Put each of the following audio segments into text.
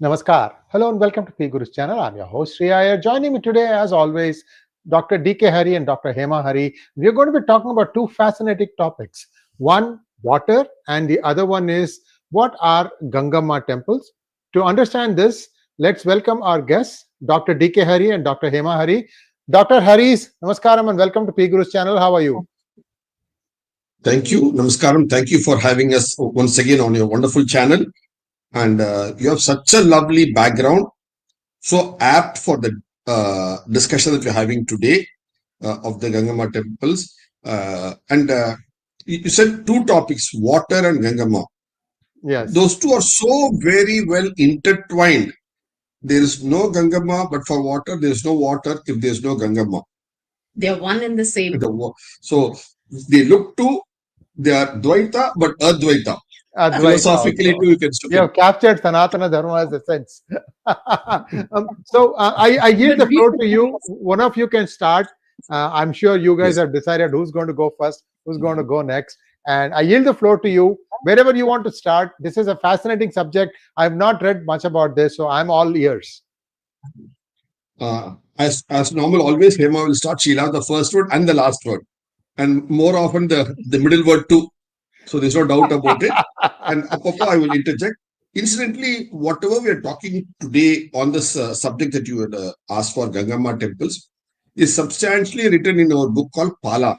Namaskar. Hello and welcome to P Guru's channel. I'm your host Sri Iyer. Joining me today, as always, Dr. D.K. Hari and Dr. Hema Hari. We are going to be talking about two fascinating topics. One, water, and the other one is what are Gangamma temples? To understand this, let's welcome our guests, Dr. D.K. Hari and Dr. Hema Hari. Dr. Haris, Namaskaram and welcome to P Guru's channel. How are you? Thank you. Namaskaram. Thank you for having us once again on your wonderful channel. And you have such a lovely background, so apt for the discussion that we're having today of the Gangamma temples. You said two topics, water and Gangamma. Yes. Those two are so very well intertwined. There is no Gangamma, but for water, there is no water if there is no Gangamma. They are one and the same. So they look to, they are Dvaita, but Advaita. Philosophically, too, you can you have captured Sanatana Dharma's essence. I yield the floor to you. One of you can start. I'm sure you guys have decided who's going to go first, who's going to go next. And I yield the floor to you. Wherever you want to start. This is a fascinating subject. I've not read much about this, so I'm all ears. As normal, always Hema will start. She'll have the first word and the last word. And more often the middle word too. So there's no doubt about it. And apropos, I will interject. Incidentally, whatever we are talking today on this subject that you had asked for, Gangamma temples, is substantially written in our book called Pala,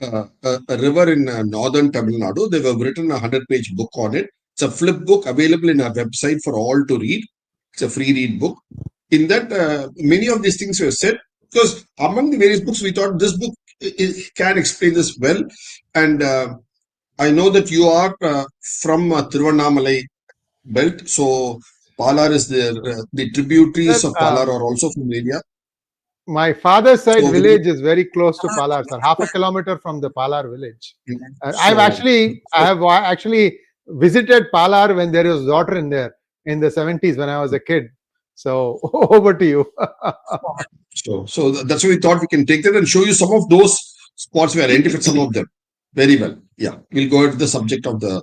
a river in northern Tamil Nadu. They have written a 100-page book on it. It's a flip book available in our website for all to read. It's a free read book. In that, many of these things were said, because among the various books, we thought this book can explain this well. And I know that you are from Tiruvannamalai belt, so Palar is there. The tributaries of Palar are also from the area. My father's side village is very close to Palar, sir. Half a kilometer from the Palar village. I have actually visited Palar when there was water in there in the 70s when I was a kid. So over to you. So that's why we thought we can take that and show you some of those spots. We identified some of them very well. Yeah, we'll go into the subject of the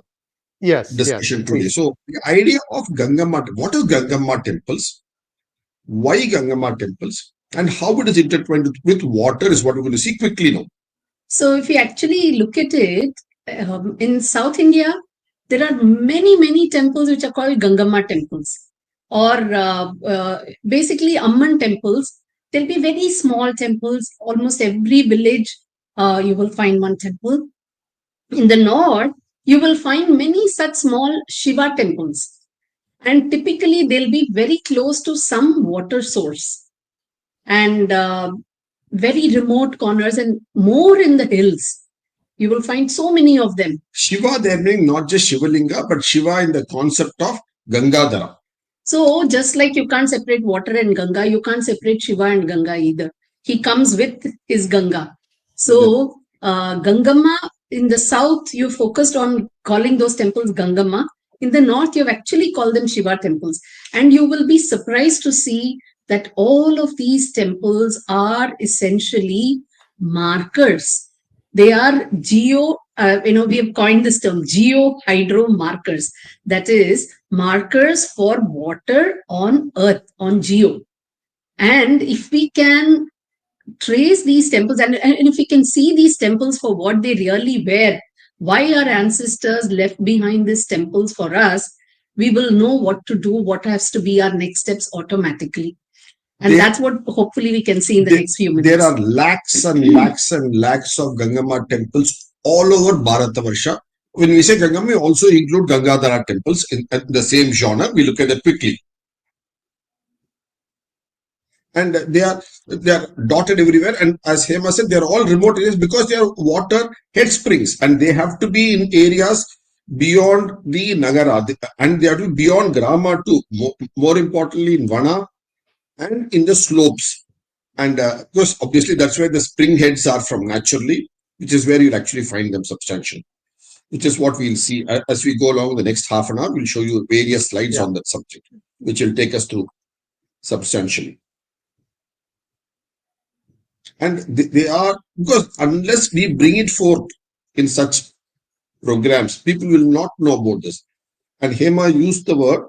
discussion today. So the idea of Gangamma, what is Gangamma temples? Why Gangamma temples? And how it is intertwined with water is what we're going to see quickly now. So if you actually look at it, in South India, there are many temples which are called Gangamma temples, or basically Amman temples. There'll be very small temples. Almost every village, you will find one temple. In the north, you will find many such small Shiva temples. And typically, they'll be very close to some water source. And very remote corners and more in the hills. You will find so many of them. Shiva, they're meaning not just Shivalinga, but Shiva in the concept of Gangadhara. So just like you can't separate water and Ganga, you can't separate Shiva and Ganga either. He comes with his Ganga. So Gangamma, in the south, you focused on calling those temples Gangamma. In the north, you've actually called them Shiva temples. And you will be surprised to see that all of these temples are essentially markers. They are we have coined this term, geo-hydro markers. That is, markers for water on earth, on geo. And if we can trace these temples, and if we can see these temples for what they really were, why our ancestors left behind these temples for us, we will know what to do, what has to be our next steps automatically. And that's what hopefully we can see in the next few minutes. There are lakhs and lakhs and lakhs of Gangamma temples all over Bharatavarsha. When we say Gangamma, we also include Gangadhara temples in the same genre. We look at that quickly. And they are dotted everywhere. And as Hema said, they are all remote areas because they are water head springs. And they have to be in areas beyond the Nagara. And they have to be beyond Grama too. More importantly, in Vana and in the slopes. And because obviously that's where the spring heads are from naturally, which is where you'll actually find them substantial, which is what we'll see as we go along the next half an hour. We'll show you various slides on that subject, which will take us through substantially. And they are, because unless we bring it forth in such programs, people will not know about this. And Hema used the word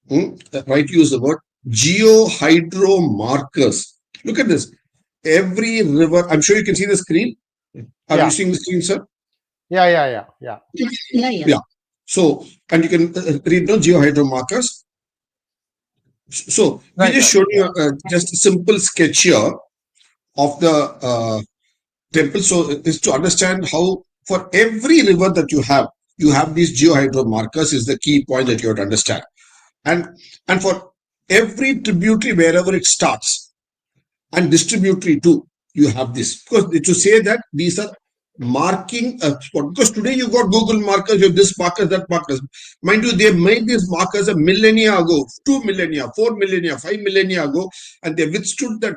Right, use the word geohydro markers. Look at this. Every river, I'm sure you can see the screen. Are Yeah. you seeing the screen, sir? Yeah. Yeah. So, and you can read the geohydro markers. So, we Right, just showed you just a simple sketch here of the temple. So, is to understand how for every river that you have these geohydro markers is the key point that you have to understand. And for every tributary, wherever it starts, and distributary too, you have this. Because to say that these are marking a spot. Because today you got Google markers, you have this markers, that markers. Mind you, they made these markers a millennia ago, 2 millennia, 4 millennia, 5 millennia ago, and they withstood the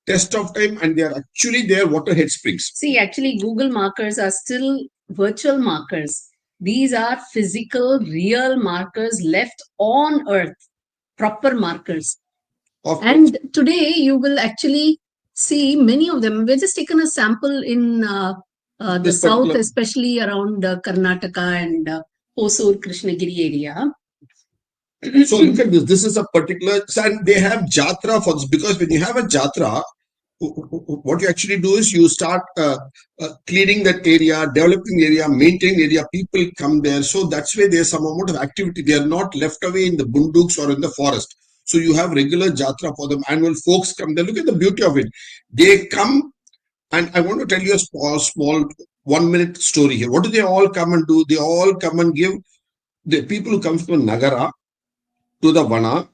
test of time, and they are actually their waterhead springs. See, actually, Google markers are still virtual markers. These are physical, real markers left on Earth, proper markers. And today you will actually see many of them. We've just taken a sample in the south, especially around Karnataka and Hosur, Krishnagiri area. So look at this. This is a particular, and they have jatra for this, because when you have a jatra, what you actually do is you start cleaning that area, developing the area, maintaining the area. People come there, so that's why there's some amount of activity. They are not left away in the bunduks or in the forest. So you have regular jatra for them. Annual folks come there. Look at the beauty of it. They come, and I want to tell you a small 1 minute story here. What do they all come and do? They all come and give the people who come from Nagara to the Vana,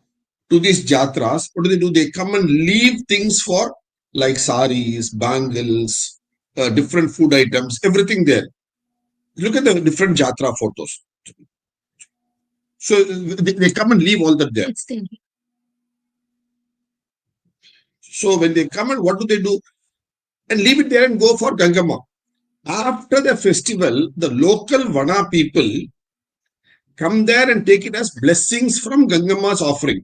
to these jatras. What do? They come and leave things for like saris, bangles, different food items, everything there. Look at the different jatra photos. So they come and leave all that there. So when they come and what do? And leave it there and go for Gangama. After the festival, the local Vana people come there and take it as blessings from Gangama's offering.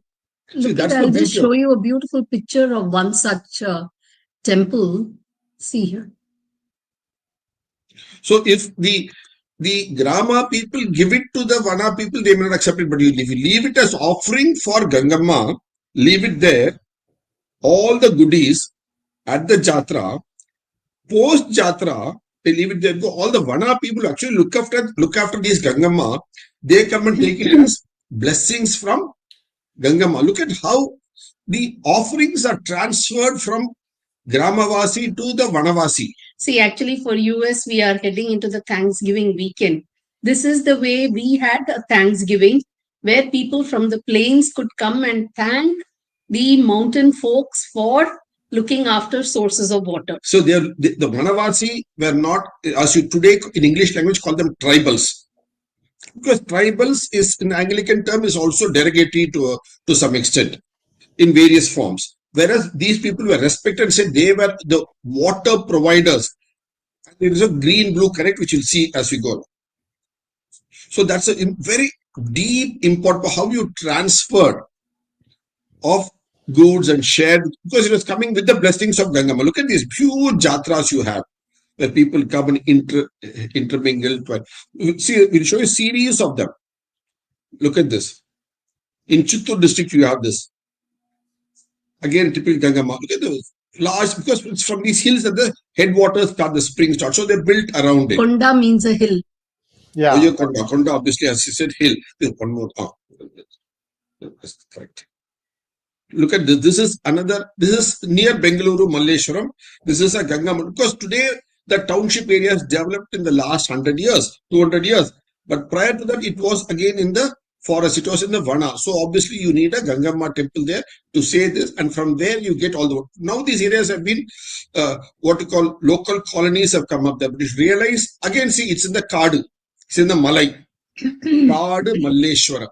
Look, I'll just show you a beautiful picture of one such temple. See here. So if the Grama people give it to the Vana people, they may not accept it. But if you leave it as offering for Gangama, leave it there, all the goodies at the Jatra, post Jatra, they leave it there. All the Vana people actually look after these Gangama, they come and take it as blessings from Gangama. Look at how the offerings are transferred from Gramavasi to the Vanavasi. See, actually for US, we are heading into the Thanksgiving weekend. This is the way we had a Thanksgiving, where people from the plains could come and thank the mountain folks for looking after sources of water. So the Vanavasi were not, as you today in English language call them tribals. Because tribals is, in Anglican term, is also derogatory to some extent in various forms. Whereas these people were respected and said they were the water providers. And there is a green-blue connect which you'll see as we go. So that's a very deep important how you transfer of goods and shared, because it was coming with the blessings of Gangama. Look at these huge jatras you have, where people come and intermingle. See, we'll show you a series of them. Look at this. In Chittoor district, you have this. Again, typical Gangama. Look at those large, because it's from these hills that the headwaters start, the springs start. So they're built around it. Konda means a hill. Yeah. Oh, Konda, obviously, as you said, hill. There's one more. That's correct. Look at this. This is near Bengaluru, Malleshwaram. This is a Gangama. Because today, the township area has developed in the last 100 years, 200 years. But prior to that, it was again in the forest. It was in the Vana. So obviously, you need a Gangama temple there to say this. And from there, you get all the... Now, these areas have been, what you call, local colonies have come up there. But if you realize, again, see, it's in the Kadu. It's in the Malai. Kadu Malleshwara.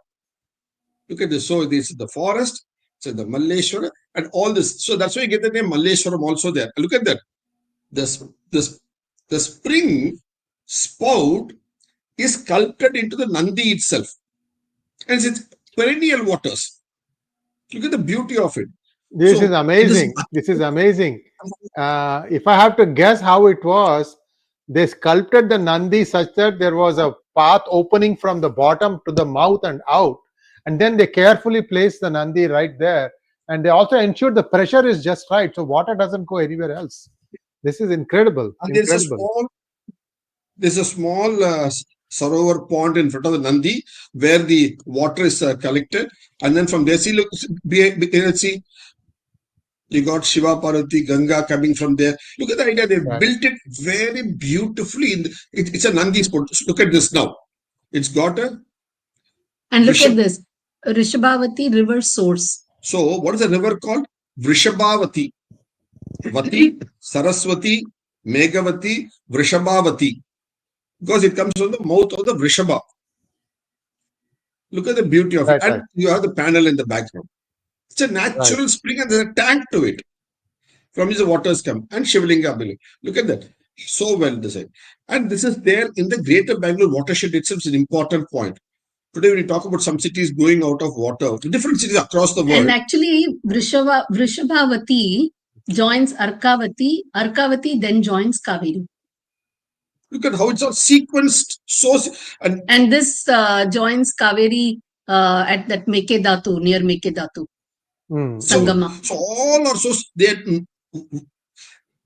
Look at this. So this is the forest. It's in the Malleshwara and all this. So that's why you get the name Malleshwaram also there. Look at that. The spring spout is sculpted into the Nandi itself. And it's perennial waters. Look at the beauty of it. This is amazing. This is amazing. If I have to guess how it was, they sculpted the Nandi such that there was a path opening from the bottom to the mouth and out. and then they carefully place the Nandi right there, and they also ensure the pressure is just right, so water doesn't go anywhere else. This is incredible. And Incredible. there's a small Sarovar pond in front of the Nandi where the water is collected. And then from there, see, look, see, you got Shiva Parvati, Ganga coming from there. Look at the idea. They Right. built it very beautifully. It's a Nandi spot. Look at this now. It's got a. And look Rishabh- at this, Rishabhavati river source. So, what is the river called? Vrishabhavati. Vati, Saraswati, Meghavati, Vrishabhavati. Because it comes from the mouth of the Vrishabha. Look at the beauty of Right, it. And right. you have the panel in the background. It's a natural spring and there's a tank to it. From which the waters come. And Shivlinga below. Look at that. So well designed. And this is there in the Greater Bangalore watershed itself is an important point. Today, when we talk about some cities going out of water, different cities across the world. And actually, Vrishabhavati joins Arkavati. Arkavati then joins Kaveri. Look at how it's all sequenced. And this joins Kaveri at that Mekedatu, near Mekedatu. Sangama. So all are they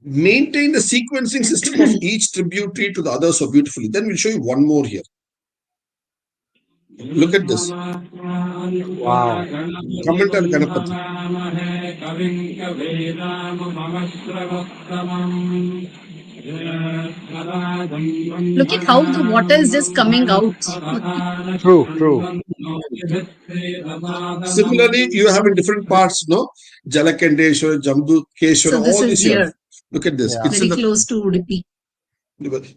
maintain the sequencing system of each tributary to the other so beautifully. Then we'll show you one more here. Look at this. Wow. Comment on Ganapati. Look at how the water is just coming out. True, true. Similarly, you have in different parts, no? Jalakandeshwar, Jambukeshwar, So this all is these here. here. Look at this. Yeah. It's Very close to Udupi.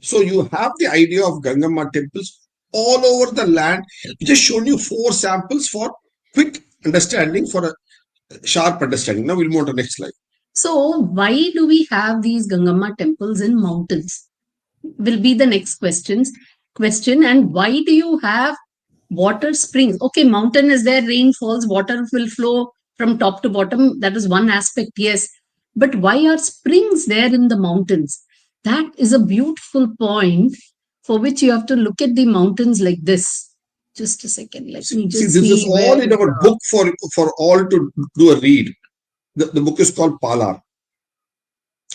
So you have the idea of Gangamma temples all over the land. We just shown you 4 samples for quick understanding, for a sharp understanding. Now we'll move on to the next slide. So why do we have these Gangamma temples in mountains? Will be the next question. And why do you have water springs? Okay, mountain is there, rain falls, water will flow from top to bottom. That is one aspect, yes. But why are springs there in the mountains? That is a beautiful point for which you have to look at the mountains like this. Just a second. Let me just see. This is all in our book for all to do a read. The book is called Pala.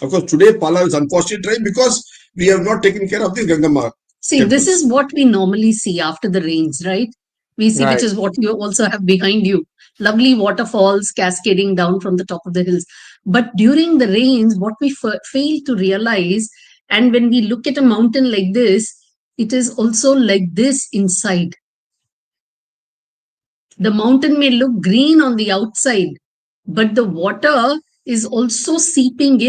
Of course, today Pala is unfortunately dry because we have not taken care of the Gangamma. See, temples. this is what we normally see after the rains, right? We see, which is what you also have behind you. Lovely waterfalls cascading down from the top of the hills. But during the rains, what we fail to realize, and when we look at a mountain like this, it is also like this inside. The mountain may look green on the outside, but the water is also seeping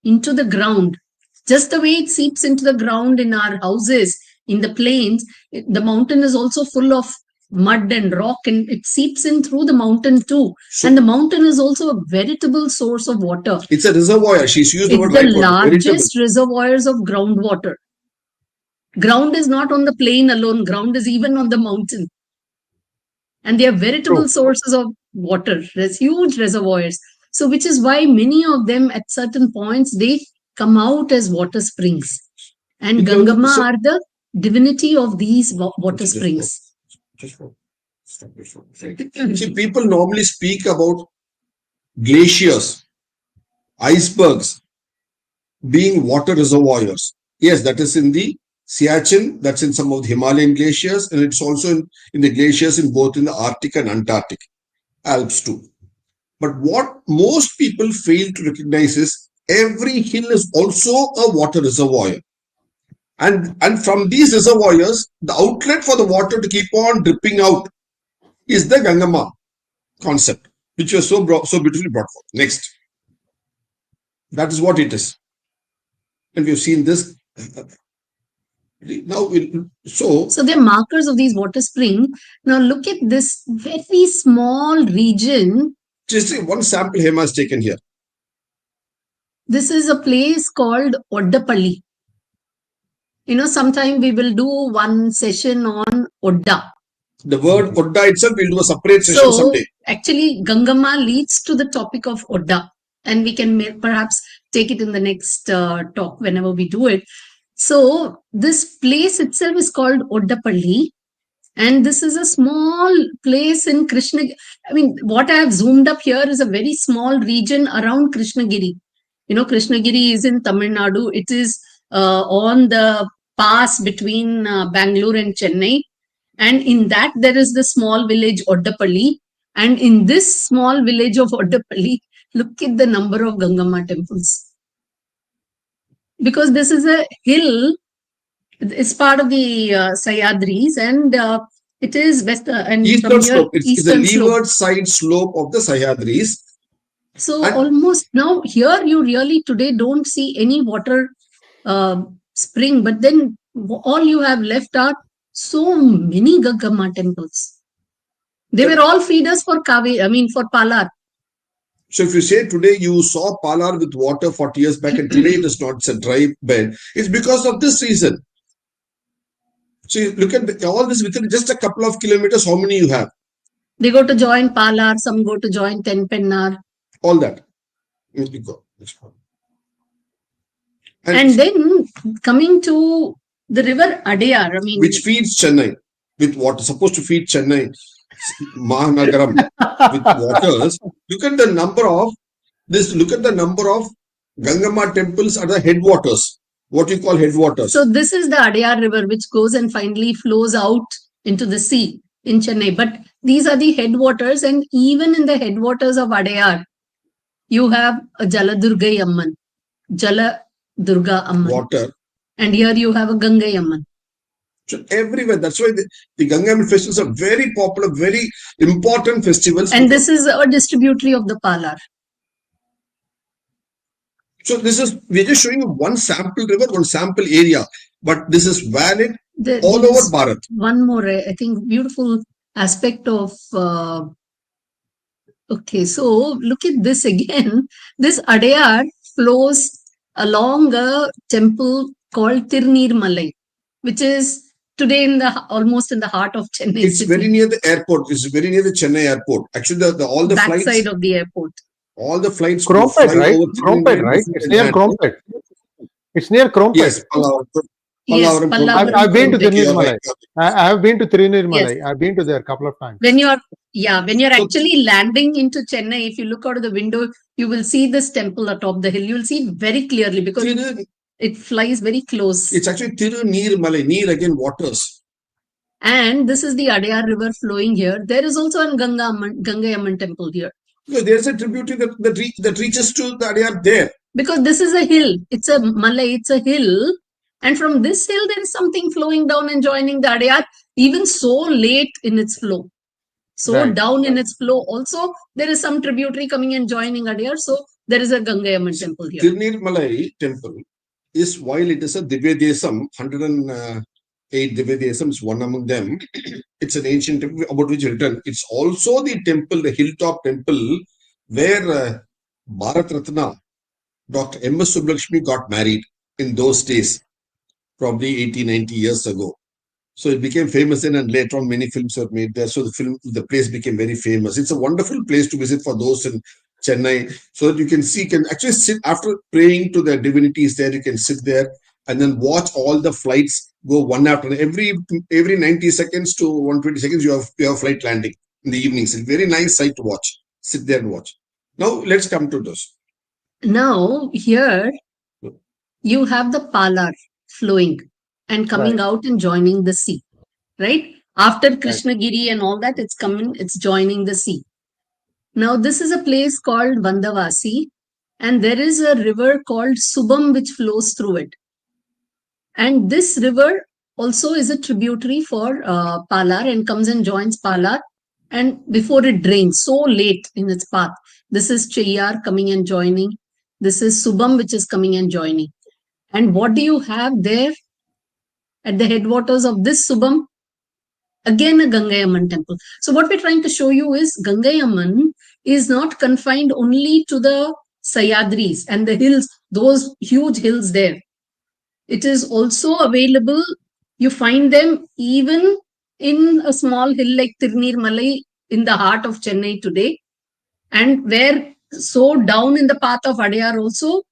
into the ground. Just the way it seeps into the ground in our houses, in the plains, the mountain is also full of mud and rock, and it seeps in through the mountain too. And the mountain is also a veritable source of water. It's a reservoir. She's used the word It's the right word, largest reservoirs of groundwater. Ground is not on the plain alone. Ground is even on the mountain. And they are veritable sources of water. There's huge reservoirs. So which is why many of them at certain points, they come out as water springs. And Gangamma are the divinity of these water springs. See, people normally speak about glaciers, icebergs being water reservoirs. Yes, that is in the Siachen, that's in some of the Himalayan glaciers, and it's also in the glaciers in both in the Arctic and Antarctic, Alps too. But what most people fail to recognize is every hill is also a water reservoir. And from these reservoirs, the outlet for the water to keep on dripping out is the Gangamma concept, which was so beautifully brought forth. Next. That is what it is. And we've seen this. Now, so they're markers of these water springs. Now look at this very small region. Just one sample Hema has taken here. This is a place called Oddapalli. You know, sometime we will do one session on Odda. The word Odda itself, we'll do a separate session someday. Actually, Gangamma leads to the topic of Odda. And we can perhaps take it in the next talk whenever we do it. So this place itself is called Oddapalli. And this is a small place in Krishna. I mean, what I have zoomed up here is a very small region around Krishnagiri. You know, Krishnagiri is in Tamil Nadu. It is on the pass between Bangalore and Chennai. And in that, there is the small village Oddapalli. And in this small village of Oddapalli, look at the number of Gangamma temples. Because this is a hill, it's part of the Sayadris, and it is west and Eastern from here, slope. It's the eastern slope. leeward side slope of the Sahyadris. So And- almost now here you really today don't see any water spring, but then all you have left are so many Gangamma temples. They were all feeders for for Palar. So if you say today you saw Palar with water 40 years back and today it is not, it's a dry bed, it's because of this reason. So you look at all this within just a couple of kilometers, how many you have? They go to join Palar, some go to join Tenpennar. All that. You go. And then coming to the river Adayar, which feeds Chennai with water, supposed to feed Chennai, Mahanagaram with waters. Look at the number of Gangamma temples at the headwaters. What you call headwaters. So this is the Adayar river, which goes and finally flows out into the sea in Chennai. But these are the headwaters, and even in the headwaters of Adayar, you have a Jaladurgai Amman, Jala Durga Amman. Water. And here you have a Gangai Amman. So everywhere. That's why the Gangamma festivals are very popular, very important festivals. And this is a distributary of the Palar. So we're just showing you one sample river, one sample area, but this is valid all over Bharat. One more, I think, beautiful aspect of. Okay, so look at this again. This Adayar flows along a temple called Tirunir Malai, which is today almost in the heart of Chennai. It's very near the airport. It's very near the Chennai airport. Actually, all the flights. Backside of the airport. All the flights. Krompet, right? Krompet, right? It's near Krompet. It's near Krompet. Yes, Yes, I've been to Tirunir Malai. I have been to Tirunir Malai. I've been to there a couple of times. When you're actually landing into Chennai, if you look out of the window, you will see this temple atop the hill. You will see very clearly because it flies very close. It's actually Tirunir Malai. Neer again, waters. And this is the Adayar river flowing here. There is also a Gangai Amman temple here. No, there's a tributary that reaches to the Adayar there. Because this is a hill. It's a Malai. It's a hill. And from this hill, there is something flowing down and joining the Adayar, even so late in its flow. So down in its flow. Also, there is some tributary coming and joining Adayar. So there is a Gangai Amman temple here. Tirunir Malai temple is, while it is a Divya Desam, 108 Divya Desam is one among them. It's an ancient temple about which written. It's also the temple, the hilltop temple, where Bharat Ratna, Dr. M.S. Subbulakshmi got married in those days, probably 80-90 years ago. So it became famous and later on many films were made there. So the place became very famous. It's a wonderful place to visit for those in Chennai, so that you can actually sit after praying to the divinities there. You can sit there and then watch all the flights go one after every 90 seconds to 120 seconds. You have flight landing in the evenings. It's a very nice sight to watch. Sit there and watch. Now let's come to this. Now here you have the Palar flowing and coming out and joining the sea, right? After Krishnagiri and all that, it's joining the sea. Now this is a place called Vandavasi, and there is a river called Subam which flows through it. And this river also is a tributary for Palar and comes and joins Palar, and before it drains so late in its path. This is Cheyyar coming and joining. This is Subam which is coming and joining. And what do you have there at the headwaters of this Subam? Again, a Gangai Amman temple. So what we're trying to show you is Gangai Amman is not confined only to the Sayadris and the hills, those huge hills there. It is also available. You find them even in a small hill like Tirunir Malai in the heart of Chennai today. And where so down in the path of Adayar also,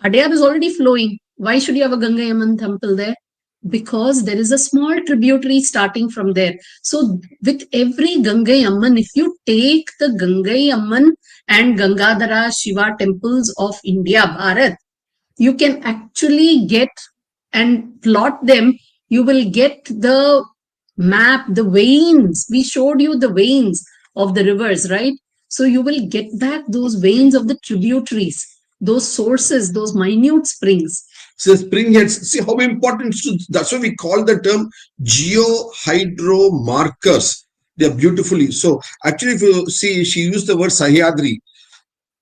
Adayar is already flowing. Why should you have a Gangai Amman temple there? Because there is a small tributary starting from there. So with every Gangai Amman, if you take the Gangai Amman and Gangadhara Shiva temples of India, Bharat, you can actually get and plot them. You will get the map, the veins. We showed you the veins of the rivers, right? So you will get back those veins of the tributaries, those sources, those minute springs. So spring heads, see how important. That's why we call the term geohydro markers. They are beautifully. So actually, if you see, she used the word Sahyadri.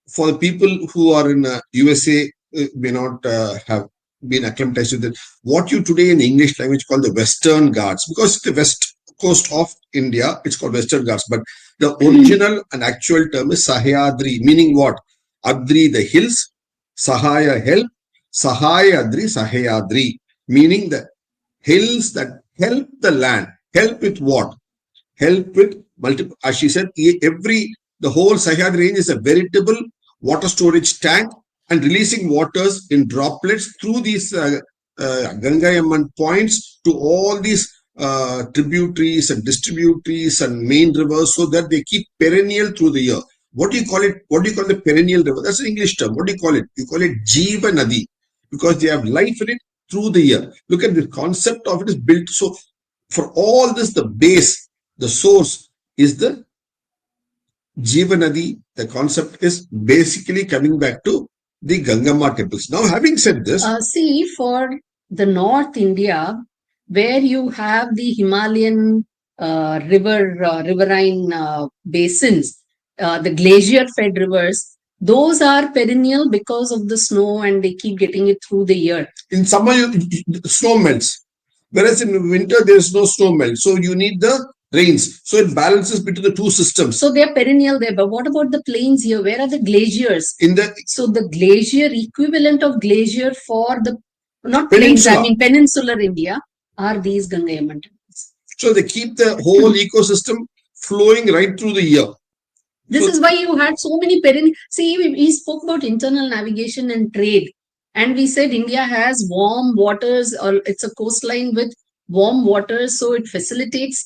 For the people who are in USA, may not have been acclimatized with it. What you today in English language call the Western Ghats, because the west coast of India, it's called Western Ghats. But the original and actual term is Sahyadri, meaning what? Adri, the hills, Sahaya, help, Sahayadri, Sahyadri, meaning the hills that help the land. Help with what? Help with multiple, as she said, the whole Sahyadri range is a veritable water storage tank and releasing waters in droplets through these Gangai Amman points to all these tributaries and distributaries and main rivers, so that they keep perennial through the year. What do you call it? What do you call the perennial river? That's an English term. What do you call it? You call it Jiva Nadi, because they have life in it through the year. Look at the concept of it is built. So for all this, the base, the source is the Jiva Nadi. The concept is basically coming back to the Gangamma temples. Now, having said this, see, for the North India, where you have the Himalayan riverine basins, the glacier-fed rivers, those are perennial because of the snow, and they keep getting it through the year. In summer, snow melts, whereas in winter there is no snow melt. So you need the rains. So it balances between the two systems. So they are perennial there. But what about the plains here? Where are the glaciers? So the glacier equivalent of glacier for the not plains, I mean peninsular India, are these Gangai Amman temples. So they keep the whole ecosystem flowing right through the year. This is why you had so many perennial. See, we spoke about internal navigation and trade, and we said India has warm waters, or it's a coastline with warm waters, so it facilitates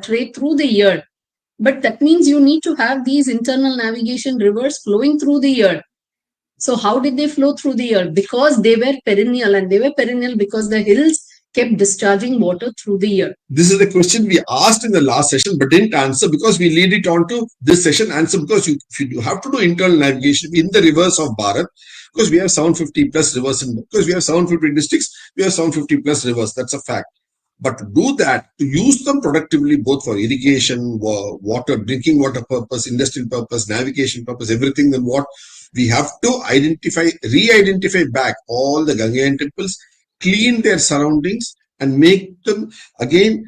trade through the year. But that means you need to have these internal navigation rivers flowing through the year. So how did they flow through the year? Because they were perennial, and they were perennial because the hills kept discharging water through the year. This is the question we asked in the last session, but didn't answer, because we lead it on to this session answer, because you have to do internal navigation in the rivers of Bharat, because we have 750 plus rivers, because we have 750 districts, we have 750 plus rivers. That's a fact. But to do that, to use them productively, both for irrigation, water, drinking water purpose, industrial purpose, navigation purpose, everything, then what? We have to re-identify back all the Gangayan temples, clean their surroundings, and make them again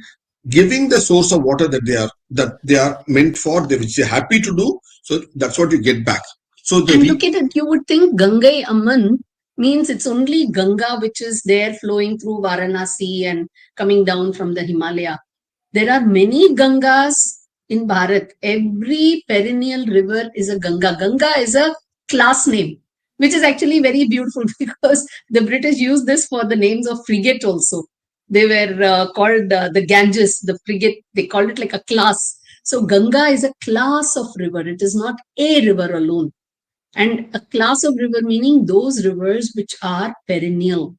giving the source of water that they are meant for, which they're happy to do. So that's what you get back. So and look at it, you would think Gangai Amman means it's only Ganga which is there flowing through Varanasi and coming down from the Himalaya. There are many Gangas in Bharat. Every perennial river is a Ganga. Ganga is a class name, which is actually very beautiful, because the British used this for the names of frigate also. They were called the Ganges, the frigate. They called it like a class. So Ganga is a class of river. It is not a river alone. And a class of river meaning those rivers which are perennial.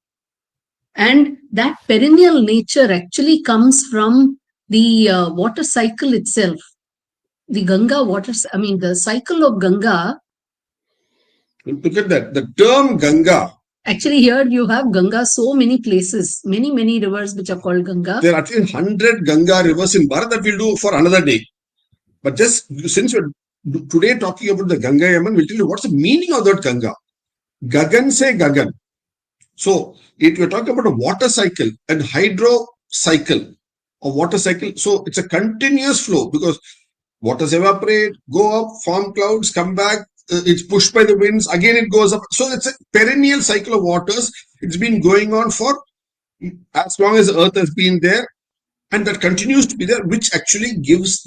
And that perennial nature actually comes from the water cycle itself. The Ganga water, I mean, the cycle of Ganga. Look at that. The term Ganga. Actually, here you have Ganga, so many places, many rivers which are called Ganga. There are at least 100 Ganga rivers in Bharat that we'll do for another day. But just since we're today talking about the Gangai Amman, we'll tell you what's the meaning of that Ganga. Gagan se Gagan. So if we're talking about a water cycle and hydro cycle, or water cycle, so it's a continuous flow, because waters evaporate, go up, form clouds, come back, it's pushed by the winds, again it goes up. So it's a perennial cycle of waters. It's been going on for as long as the earth has been there, and that continues to be there, which actually gives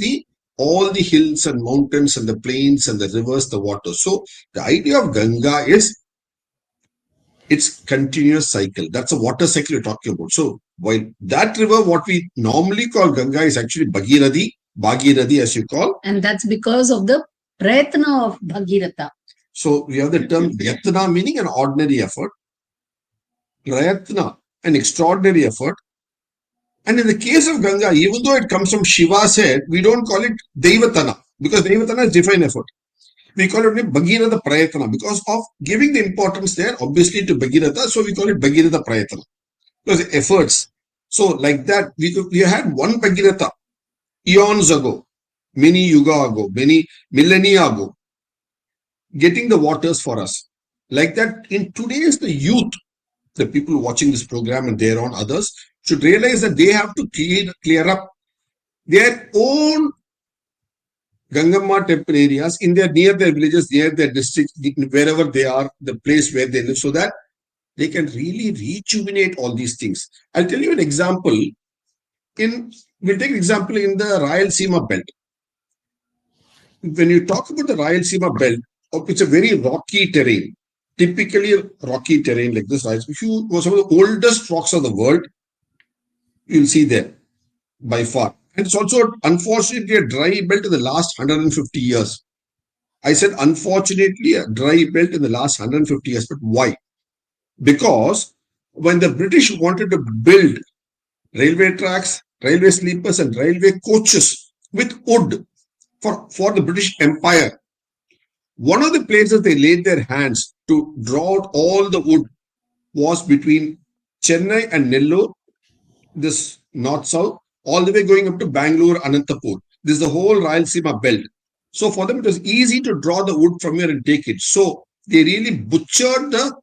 all the hills and mountains and the plains and the rivers the water. So the idea of Ganga is It's continuous cycle. That's a water cycle you're talking about. So while that river, what we normally call Ganga, is actually Bhagirathi as you call. And that's because of the Prayatna of Bhagiratha. So we have the term Yatna, meaning an ordinary effort. Prayatna, an extraordinary effort. And in the case of Ganga, even though it comes from Shiva's head, we don't call it Devatana, because Devatana is divine effort. We call it Bhagiratha Prayatana because of giving the importance there, obviously, to Bhagiratha. So we call it Bhagiratha Prayatana because efforts. So like that, we had one Bhagiratha eons ago, many yuga ago, many millennia ago, getting the waters for us. Like that, in today's the youth, the people watching this program and thereon others should realize that they have to clear up their own Gangamma temple areas near their villages, near their districts, wherever they are, the place where they live, so that they can really rejuvenate all these things. I'll tell you an example. We'll take an example in the Rayalaseema belt. When you talk about the Rayalaseema belt, it's a very rocky terrain. Typically rocky terrain like this. If you go some of the oldest rocks of the world, you'll see there by far. And it's also, unfortunately, a dry belt in the last 150 years. I said, unfortunately, a dry belt in the last 150 years. But why? Because when the British wanted to build railway tracks, railway sleepers, and railway coaches with wood for the British Empire, one of the places they laid their hands to draw out all the wood was between Chennai and Nellore, this north-south, all the way going up to Bangalore, Anantapur. This is the whole Rayalaseema belt. So for them, it was easy to draw the wood from here and take it. So they really butchered the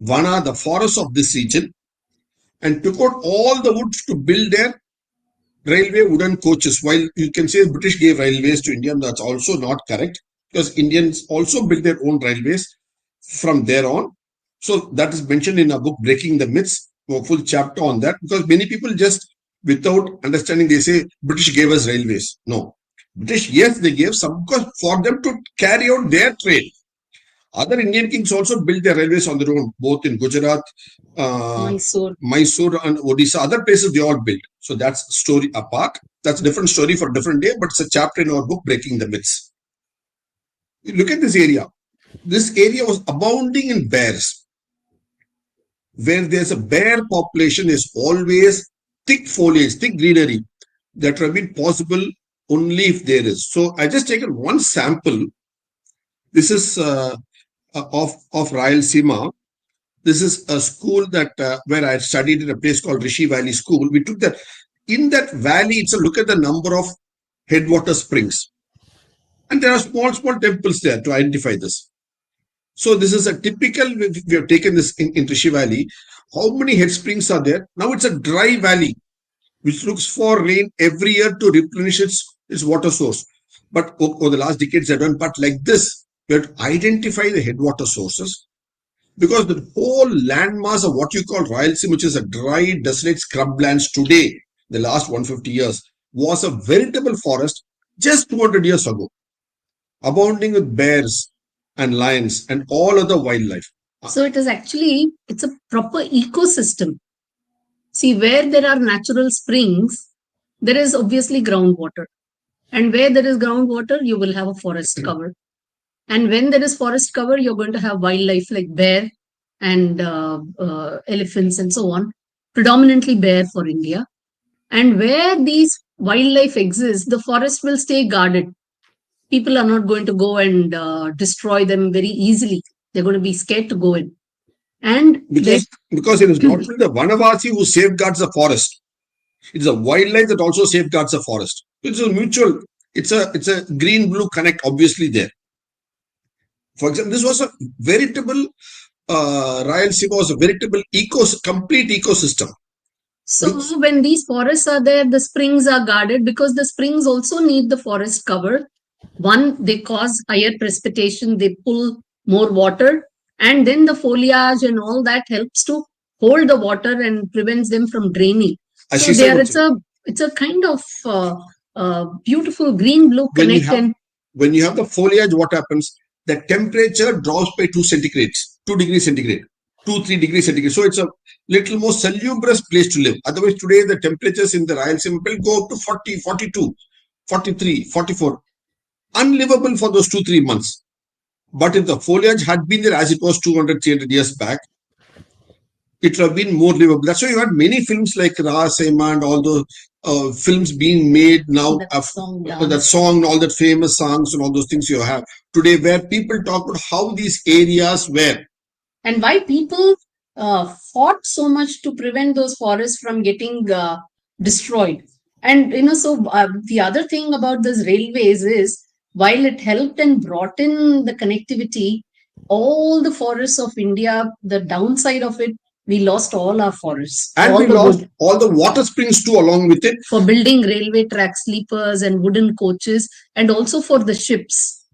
vana, the forest of this region, and took out all the wood to build their railway wooden coaches. While you can say British gave railways to India, that's also not correct, because Indians also built their own railways from there on. So that is mentioned in a book, Breaking the Myths, a full chapter on that, because many people just, without understanding, they say British gave us railways. No. British, yes, they gave some, because for them to carry out their trade. Other Indian kings also built their railways on their own, both in Gujarat, Mysore and Odisha. Other places they all built. So that's a story apart. That's a different story for a different day, but it's a chapter in our book, Breaking the Myths. Look at this area. This area was abounding in bears. Where there's a bear population, is always thick foliage, thick greenery that would have been possible only if there is. So I just taken one sample. This is of Rayalaseema. This is a school that where I studied in a place called Rishi Valley School. We took that. In that valley, it's a look at the number of headwater springs. And there are small temples there to identify this. So this is a typical, we have taken this in Rishi Valley. How many head springs are there? Now it's a dry valley, which looks for rain every year to replenish its water source. But over the last decades, they've done, but like this, we have to identify the headwater sources, because the whole landmass of what you call Rayalaseema, which is a dry, desolate scrublands today, the last 150 years, was a veritable forest just 200 years ago, abounding with bears and lions and all other wildlife. So it is actually, it's a proper ecosystem. See, where there are natural springs, there is obviously groundwater. And where there is groundwater, you will have a forest cover. And when there is forest cover, you're going to have wildlife like bear and elephants and so on, predominantly bear for India. And where these wildlife exists, the forest will stay guarded. People are not going to go and destroy them very easily. They're going to be scared to go in. And because it is not only the Vanavasi who safeguards the forest. It's a wildlife that also safeguards the forest. It's a mutual, it's a green-blue connect obviously there. For example, this was a veritable, Rayalaseema was a veritable complete ecosystem. So when these forests are there, the springs are guarded, because the springs also need the forest cover. One, they cause higher precipitation, they pull more water, and then the foliage and all that helps to hold the water and prevents them from draining. So there, it's a kind of beautiful green-blue connect. When you have the foliage, what happens? The temperature drops by 2 degrees centigrade. 2-3 degrees centigrade. So it's a little more salubrious place to live. Otherwise, today the temperatures in the Rayalaseema belt go up to 40, 42, 43, 44. Unlivable for those 2-3 months. But if the foliage had been there as it was 200, 300 years back, it would have been more livable. That's why you had many films like Rayalaseema and all those films being made now. That song, That song, all that famous songs and all those things you have today, where people talk about how these areas were. And why people fought so much to prevent those forests from getting destroyed. And so the other thing about this railways is, while it helped and brought in the connectivity, all the forests of India, the downside of it, we lost all our forests. And we lost all the water springs too along with it. For building railway tracks, sleepers and wooden coaches, and also for the ships.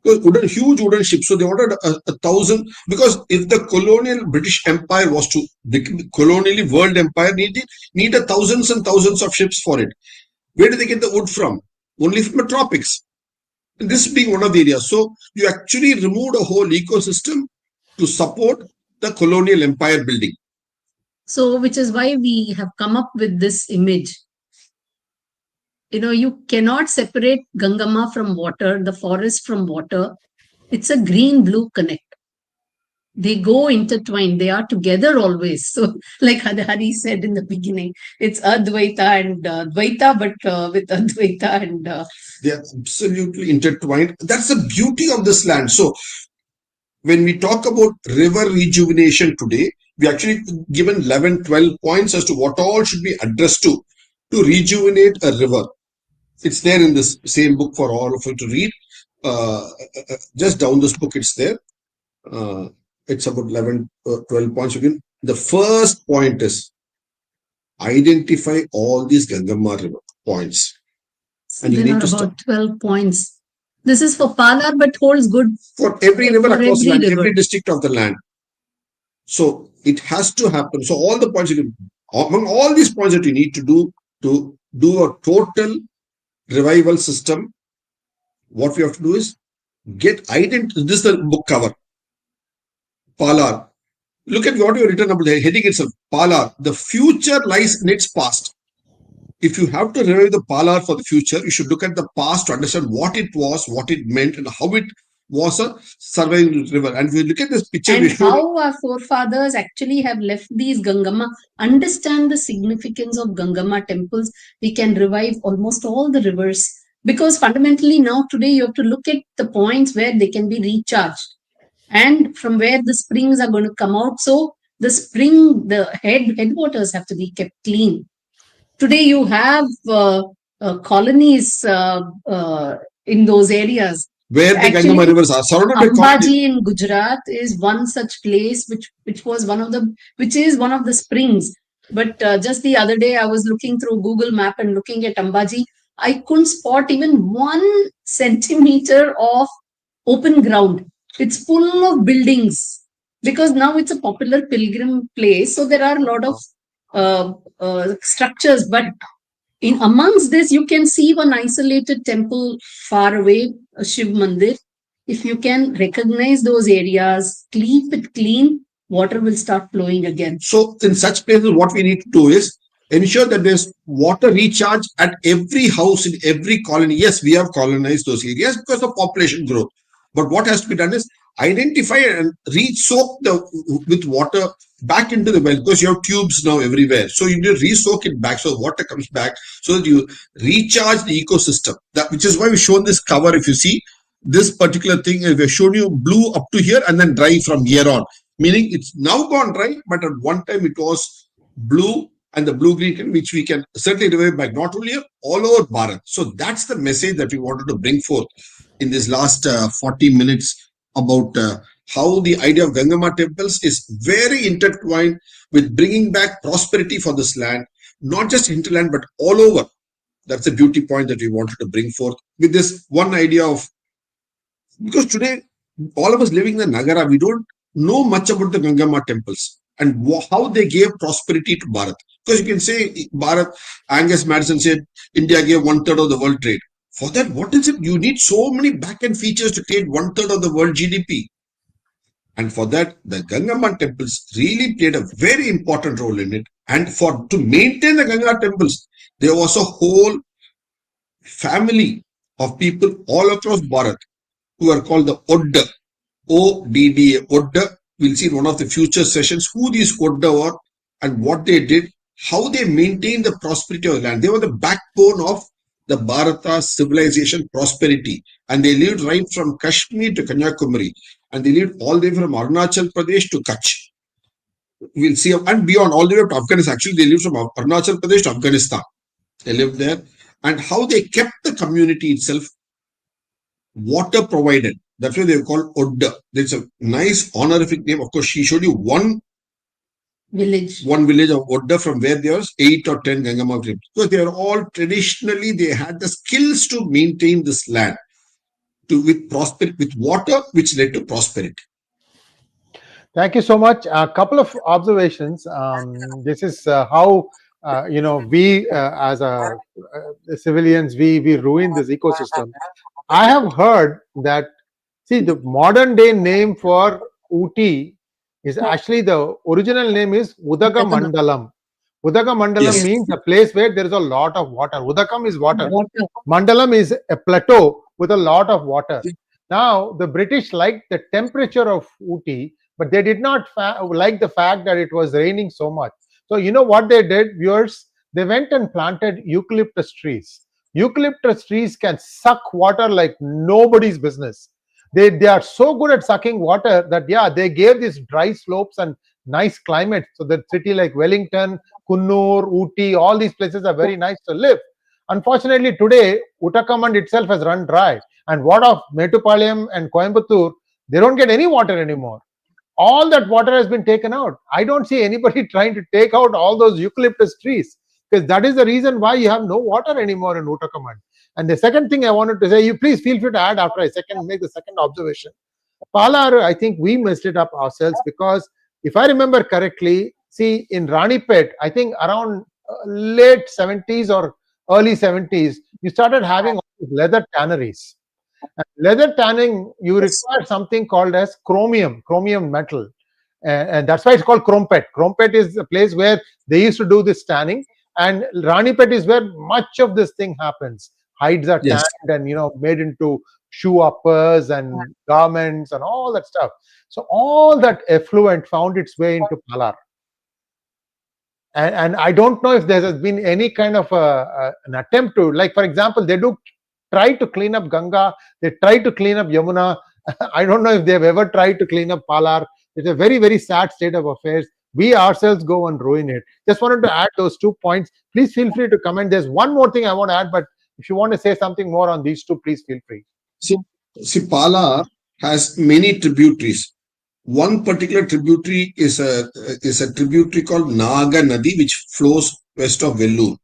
Huge wooden ships. So they wanted 1,000, because if the colonial British Empire was to become colonially world empire, needed thousands and thousands of ships for it. Where do they get the wood from? Only from the tropics. And this being one of the areas. So you actually removed a whole ecosystem to support the colonial empire building. So, which is why we have come up with this image. You cannot separate Gangama from water, the forest from water. It's a green-blue connect. They go intertwined. They are together always. So, like Hari said in the beginning, it's Advaita and Dvaita, but with Advaita and... They are absolutely intertwined. That's the beauty of this land. So, when we talk about river rejuvenation today, we actually given 11, 12 points as to what all should be addressed to rejuvenate a river. It's there in this same book for all of you to read. Just down this book, it's there. It's about 11, 12 points again. The first point is identify all these Gangama river points. And you need to about 12 points. This is for Palar, but holds good for every river across the land, every district of the land. So it has to happen. So all the points, among all these points that you need to do a total revival system, what we have to do is this is the book cover. Palar. Look at what you have written about the heading itself. Palar. The future lies in its past. If you have to revive the Palar for the future, you should look at the past to understand what it was, what it meant, and how it was a surviving river. And if you look at this picture, and how our forefathers actually have left these Gangama, understand the significance of Gangama temples, we can revive almost all the rivers. Because fundamentally now today you have to look at the points where they can be recharged and from where the springs are going to come out. So the spring, the headwaters have to be kept clean. Today you have colonies in those areas. Where the Gangama rivers are surrounded by Ambaji in Gujarat is one such place which is one of the springs. But just the other day I was looking through Google Map and looking at Ambaji. I couldn't spot even 1 centimeter of open ground. It's full of buildings because now it's a popular pilgrim place. So there are a lot of structures, but in amongst this, you can see one isolated temple far away, a Shiv Mandir. If you can recognize those areas, keep it clean, water will start flowing again. So in such places, what we need to do is ensure that there's water recharge at every house in every colony. Yes, we have colonized those areas because of population growth. But what has to be done is identify and re-soak with water back into the well, because you have tubes now everywhere. So you need to re-soak it back so water comes back so that you recharge the ecosystem. Which is why we've shown this cover. If you see this particular thing, we've shown you blue up to here and then dry from here on. Meaning it's now gone dry, but at one time it was blue and the blue-green, which we can certainly revive back, not only here, all over Bharat. So that's the message that we wanted to bring forth in this last 40 minutes about how the idea of Gangama temples is very intertwined with bringing back prosperity for this land, not just hinterland, but all over. That's a beauty point that we wanted to bring forth with this one idea of, because today, all of us living in the Nagara, we don't know much about the Gangama temples and how they gave prosperity to Bharat. Because you can say Bharat, Angus Madison said, India gave 1/3 of the world trade. For that, what is it? You need so many back-end features to create 1/3 of the world GDP. And for that, the Gangamma temples really played a very important role in it. And to maintain the Ganga temples, there was a whole family of people all across Bharat who are called the Odda, ODDA, Odda. We'll see in one of the future sessions who these Odda were and what they did, how they maintained the prosperity of the land. They were the backbone of the Bharata civilization prosperity. And they lived right from Kashmir to Kanyakumari. And they lived all the way from Arunachal Pradesh to Kutch. We'll see, and beyond, all the way up to Afghanistan. Actually, they lived from Arunachal Pradesh to Afghanistan. They lived there. And how they kept the community itself water provided. That's why they call Odda. It's a nice honorific name. Of course, she showed you one village of Odda from where there was 8 or 10 Gangamma tribes. Because they are all traditionally, they had the skills to maintain this land with water, which led to prosperity. Thank you so much. A couple of observations. This is how we as civilians, we ruin this ecosystem. I have heard that, see, the modern day name for Ooty is actually, the original name is Udagamandalam. Udagamandalam means a place where there is a lot of water. Udakam is water. Mandalam is a plateau with a lot of water. Now, the British liked the temperature of Ooty, but they did not like the fact that it was raining so much. So, you know what they did, viewers? They went and planted eucalyptus trees. Eucalyptus trees can suck water like nobody's business. They are so good at sucking water that, they gave these dry slopes and nice climate. So that city like Wellington, Kunnur, Ooty, all these places are very nice to live. Unfortunately, today, Uttakamand itself has run dry. And what of Metupalayam and Coimbatore? They don't get any water anymore. All that water has been taken out. I don't see anybody trying to take out all those eucalyptus trees, because that is the reason why you have no water anymore in Uttakamand. And the second thing I wanted to say, you please feel free to add after I make the second observation. Palar, I think we messed it up ourselves, because if I remember correctly, see, in Ranipet, I think around late 70s or early 70s, you started having all these leather tanneries. And leather tanning, you require something called as chromium metal. And that's why it's called Krompet. Krompet is a place where they used to do this tanning. And Ranipet is where much of this thing happens. Hides are tanned and, made into shoe uppers and garments and all that stuff. So all that effluent found its way into Palar. And I don't know if there has been any kind of an attempt to, like, for example, they do try to clean up Ganga, they try to clean up Yamuna. I don't know if they've ever tried to clean up Palar. It's a very, very sad state of affairs. We ourselves go and ruin it. Just wanted to add those 2 points. Please feel free to comment. There's one more thing I want to add, but if you want to say something more on these two, please feel free. See, Palar has many tributaries. One particular tributary is a tributary called Naga Nadi, which flows west of Vellore.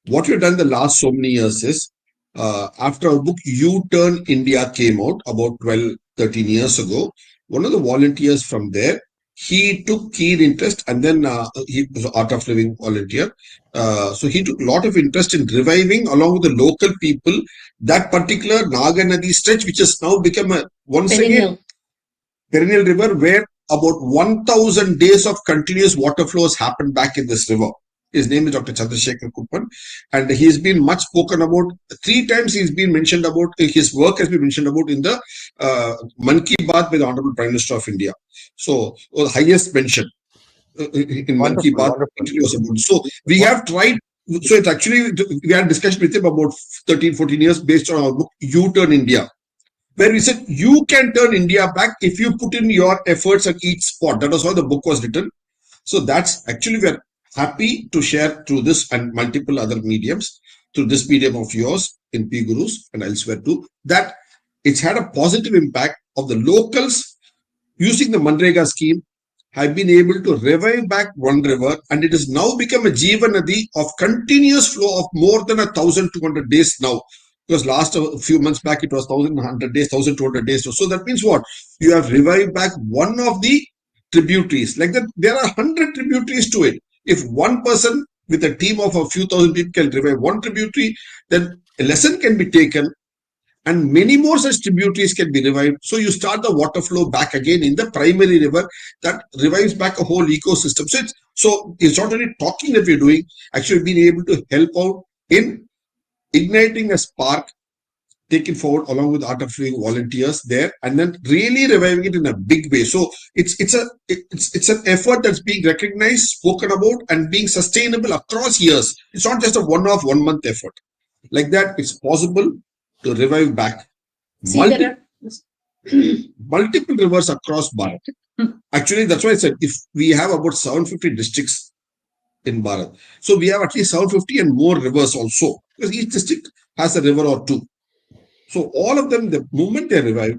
What we've done the last so many years is, after our book U-Turn India came out about 12, 13 years ago, one of the volunteers from there, he took keen interest, and then he was an Art of Living volunteer. So he took a lot of interest in reviving, along with the local people, that particular Naga Nadi stretch, which has now become perennial river, where about 1,000 days of continuous water flows happen back in this river. His name is Dr. Chandrasekhar Kuppan, and he's been much spoken about. 3 times he's been mentioned about, his work has been mentioned about in the Mann Ki Baat by the Honorable Prime Minister of India. So, the highest mention in Mann Ki Baat. So, we have tried, so it's actually, we had a discussion with him about 13, 14 years based on our book U-Turn India, where we said, you can turn India back if you put in your efforts at each spot. That was how the book was written. So, that's actually, we're happy to share through this and multiple other mediums, through this medium of yours in P Gurus and elsewhere too, that it's had a positive impact of the locals using the Manrega scheme, have been able to revive back one river, and it has now become a Jiva Nadi of continuous flow of more than 1,200 days now. Because last a few months back, it was 1,100 days, 1,200 days. So that means what? You have revived back one of the tributaries. Like that, there are 100 tributaries to it. If one person with a team of a few thousand people can revive one tributary, then a lesson can be taken, and many more such tributaries can be revived. So you start the water flow back again in the primary river that revives back a whole ecosystem. So it's not only talking that we're doing, actually being able to help out in igniting a spark, take it forward along with Art of Living volunteers there, and then really reviving it in a big way. So it's an effort that's being recognized, spoken about, and being sustainable across years. It's not just a one-off, 1 month effort. Like that, it's possible to revive back See, multiple rivers across Bharat. Actually, that's why I said if we have about 750 districts in Bharat, so we have at least 750 and more rivers also, because each district has a river or two. So all of them, the moment they revive,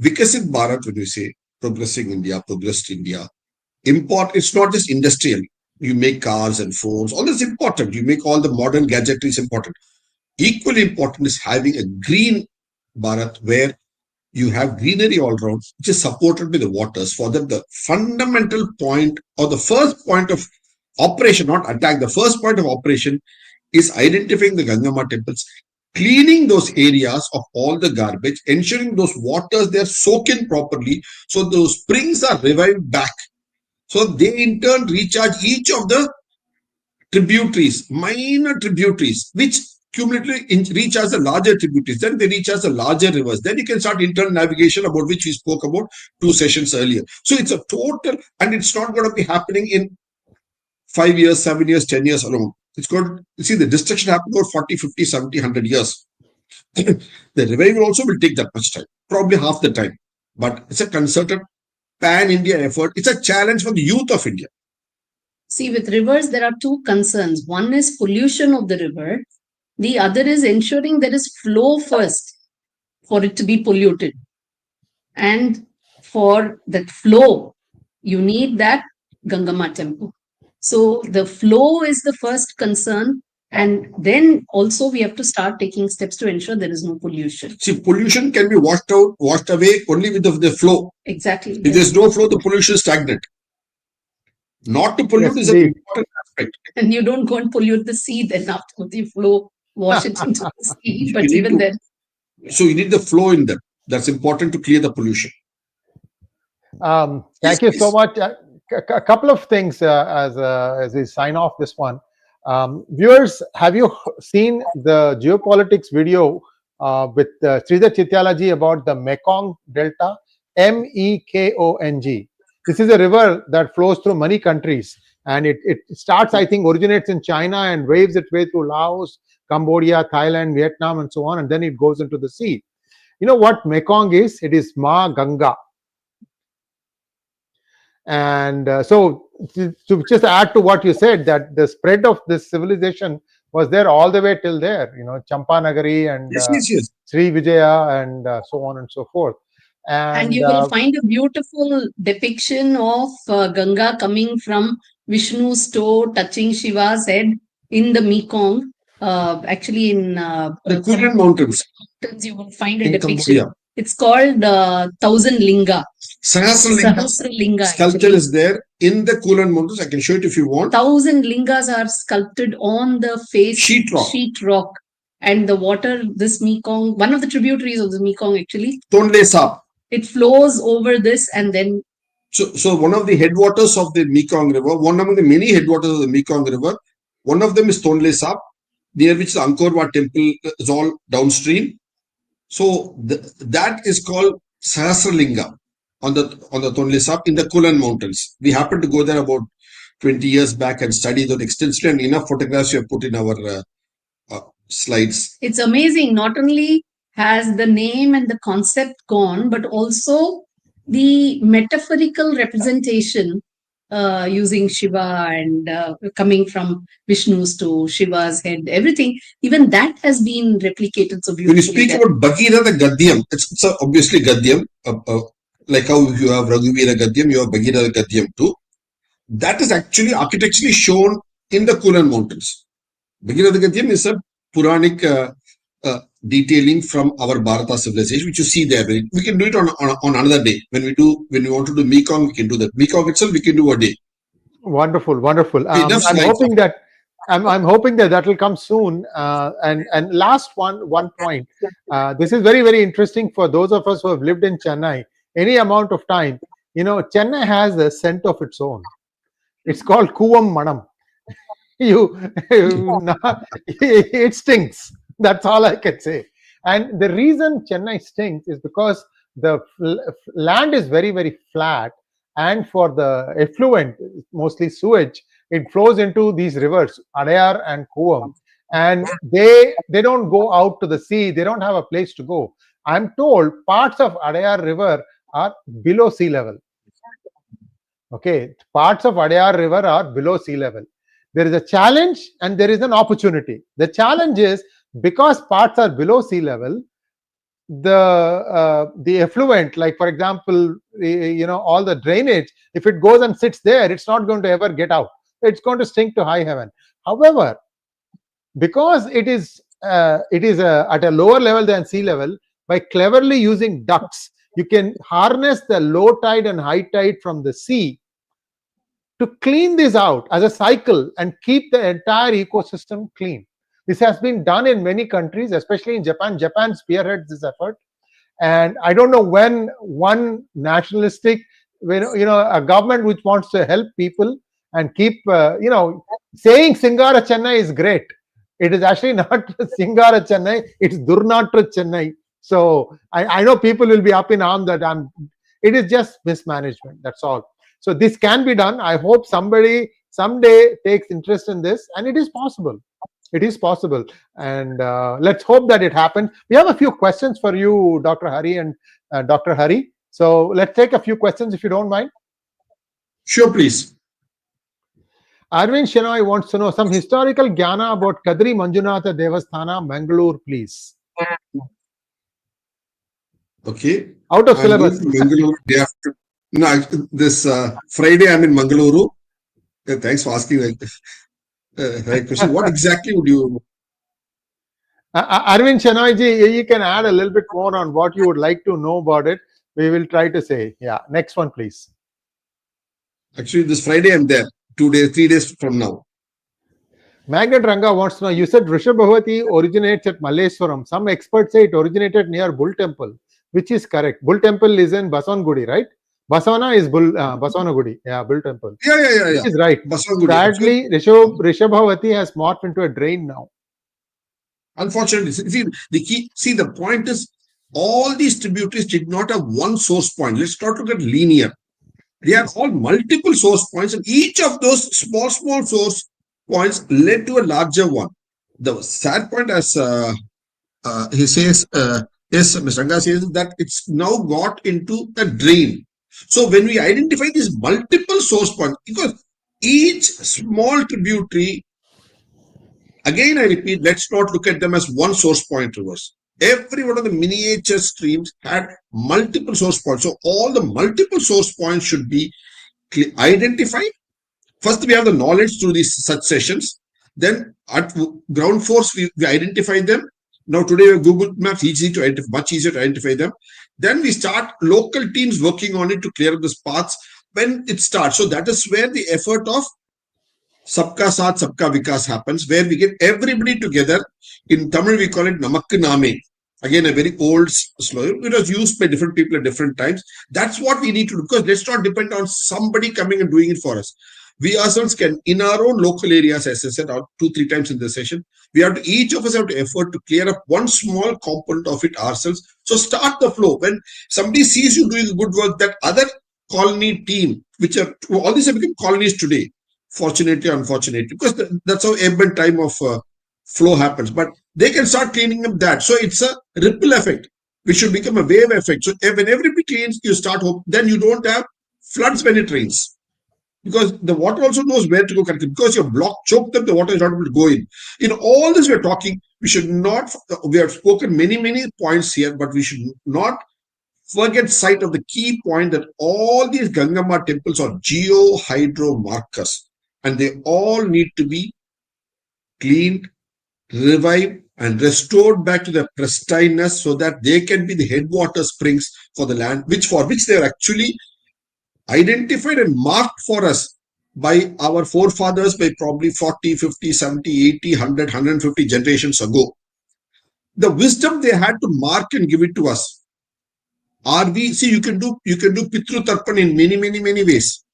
Vikasit Bharat, when we say progressing India, progressed India, it's not just industrial. You make cars and phones, all this is important. You make all the modern gadgetry is important. Equally important is having a green Bharat where you have greenery all around, which is supported by the waters. For that, the fundamental point or the first point of operation, not attack, the first point of operation is identifying the Gangama temples, cleaning those areas of all the garbage, ensuring those waters, they're soaked in properly, so those springs are revived back. So they in turn recharge each of the tributaries, minor tributaries, which cumulatively recharge the larger tributaries. Then they recharge the larger rivers. Then you can start internal navigation, about which we spoke about 2 sessions earlier. So it's a total, and it's not going to be happening in 5 years, 7 years, 10 years alone. It's going to, see, the destruction happened over 40, 50, 70, 100 years. The revival also will take that much time, probably half the time. But it's a concerted pan-India effort. It's a challenge for the youth of India. See, with rivers, there are two concerns. One is pollution of the river. The other is ensuring there is flow first for it to be polluted. And for that flow, you need that Gangama temple. So the flow is the first concern. And then also we have to start taking steps to ensure there is no pollution. See, pollution can be washed away only with the flow. Exactly. If there's no flow, the pollution is stagnant. Not to pollute is an important aspect. And you don't go and pollute the sea then after the flow, wash it into the sea. But even then. So you need the flow in them. That's important to clear the pollution. Thank you so much. A couple of things as we sign off this one. Viewers, have you seen the geopolitics video with Sridhar Chityalaji about the Mekong Delta? Mekong. This is a river that flows through many countries, and it starts, I think, originates in China and waves its way through Laos, Cambodia, Thailand, Vietnam, and so on, and then it goes into the sea. You know what Mekong is? It is Ma Ganga. And so to just add to what you said, that the spread of this civilization was there all the way till there, you know, Champanagari and yes. Sri Vijaya and so on and so forth. And you will find a beautiful depiction of Ganga coming from Vishnu's toe, touching Shiva's head in the Mekong. Actually, in the Kulen Mountains, you will find a depiction. Cambodia. It's called Thousand Linga. Sahasralinga. Sculpture is there in the Kulen Mountains. I can show it if you want. 1,000 lingas are sculpted on the face sheet rock. And the water, this Mekong, one of the tributaries of the Mekong actually. Tonle Sap. It flows over this and then. So one of the headwaters of the Mekong River, one among the many headwaters of the Mekong River, one of them is Tonle Sap, near which the Angkor Wat temple is all downstream. So that is called Sahasralinga on the Tonle Sap in the Kulen Mountains. We happened to go there about 20 years back and study that extensively, and enough photographs we have put in our slides. It's amazing. Not only has the name and the concept gone, but also the metaphorical representation using Shiva and coming from Vishnu's to Shiva's head, everything, even that has been replicated so beautifully. When you speak about Bhagirath Gadyam, it's obviously Gadyam, like how you have Raghuvira Gadyam, you have Bhagirath Gadyam too. That is actually architecturally shown in the Kulen Mountains. Bhagirath Gadyam is a Puranic detailing from our Bharata civilization, which you see there. We can do it on another day. When we want to do Mekong, we can do that. Mekong itself, we can do a day. Wonderful. I'm I'm hoping that will come soon. And last one point. This is very, very interesting for those of us who have lived in Chennai any amount of time. Chennai has a scent of its own. It's called Kuvam Manam. It stinks. That's all I can say. And the reason Chennai stinks is because the land is very, very flat, and for the effluent, mostly sewage, it flows into these rivers, Adayar and Kuvam, and they don't go out to the sea. They don't have a place to go. I'm told parts of Adayar River are below sea level. Okay, parts of Adayar River are below sea level. There is a challenge and there is an opportunity. The challenge is because parts are below sea level, the effluent, like for example, all the drainage, if it goes and sits there, it's not going to ever get out. It's going to stink to high heaven. However, because it is at a lower level than sea level, by cleverly using ducts, you can harness the low tide and high tide from the sea to clean this out as a cycle and keep the entire ecosystem clean. This has been done in many countries, especially in Japan. Japan spearheads this effort. And I don't know when one nationalistic, a government which wants to help people and keep, saying Singara Chennai is great. It is actually not Singara Chennai, it's Durnatra Chennai. So I know people will be up in arms that it is just mismanagement. That's all. So this can be done. I hope somebody someday takes interest in this, and it is possible. It is possible, and let's hope that it happens. We have a few questions for you, Dr. Hari and Dr. Hari. So let's take a few questions if you don't mind. Sure, please. Arvind Shenoy wants to know some historical jnana about Kadri Manjunatha Devasthana, Mangalore, please. Okay. Out of syllabus. Mangalore day after. No, this Friday I'm in Mangaluru. Thanks for asking the right question. What exactly would you? Arvind Shenoy, you can add a little bit more on what you would like to know about it. We will try to say. Yeah. Next one, please. Actually, this Friday I'm there. 3 days from now. Magnet Ranga wants to know, you said Rishabhavati originates at Malleswaram. Some experts say it originated near Bull Temple, which is correct. Bull Temple is in Basavangudi, right? Basavana is Basavanagudi. Yeah, Bull Temple. Yeah. Which is right. Sadly, Rishabhavati has morphed into a drain now. Unfortunately, see, the point is, all these tributaries did not have one source point. Let's not look at linear. They have all multiple source points, and each of those small source points led to a larger one. The sad point, as he says, yes, Mr. Ranga says, that it's now got into a drain. So when we identify these multiple source points, because each small tributary, again I repeat, let's not look at them as one source point rivers. Every one of the miniature streams had multiple source points. So all the multiple source points should be identified. First, we have the knowledge through these such sessions. Then at ground force, we identify them. Now today we have Google Maps, much easier to identify them. Then we start local teams working on it to clear up these paths when it starts. So that is where the effort of Sabka Saath, Sabka Vikas happens, where we get everybody together. In Tamil, we call it Namakku Name. Again, a very old slogan. It was used by different people at different times. That's what we need to do, because let's not depend on somebody coming and doing it for us. We ourselves can, in our own local areas, as I said 2-3 times in this session, each of us have to effort to clear up one small component of it ourselves. So start the flow. When somebody sees you doing good work, that other colony team, all these have become colonies today, fortunately or unfortunately, because that's how ebb and time of flow happens. But they can start cleaning up that. So it's a ripple effect, which should become a wave effect. So when everybody cleans, you start hope, then you don't have floods when it rains. Because the water also knows where to go correctly. Because you're choked up, the water is not able to go in. In all this we're talking, we have spoken many points here, but we should not forget sight of the key point that all these Gangama temples are geo-hydro markers. And they all need to be cleaned, revived, and restored back to their pristineness so that they can be the headwater springs for the land, for which they are actually identified and marked for us by our forefathers by probably 40, 50, 70, 80, 100, 150 generations ago. The wisdom they had to mark and give it to us. Are we, see, you can do Pitru Tarpan in many ways.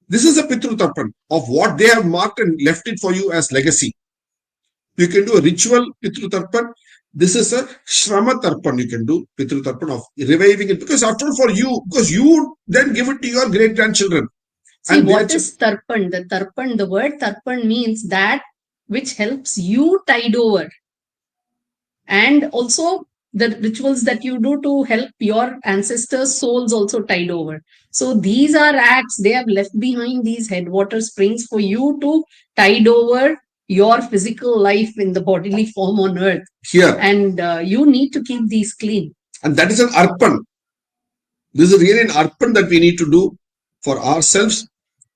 This is a Pitru Tarpan of what they have marked and left it for you as legacy. You can do a ritual Pitru Tarpan. This is a Shrama Tarpan. You can do Pitru Tarpan of reviving it, because after all, for you, because you then give it to your great grandchildren. See, what is Tarpan? The word Tarpan means that which helps you tide over. And also the rituals that you do to help your ancestors' souls also tide over. So these are acts, they have left behind these headwater springs for you to tide over your physical life in the bodily form on earth. Here. And you need to keep these clean. And that is an arpan. This is really an arpan that we need to do for ourselves,